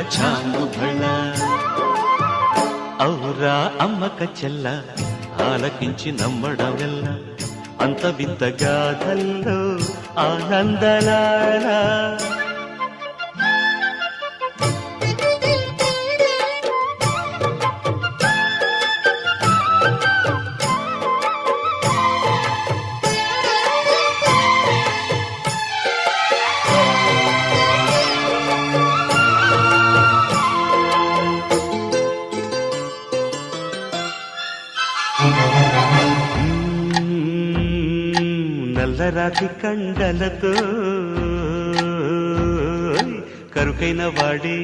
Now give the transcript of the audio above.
చాంగుబళ ఔరా అమ్మక చెల్ల ఆలకించి నమ్మడమెల్ల అంత వింత గాథల్లో ఆనందలారా నల్లరాతి కండలతో కరుకైన వాడే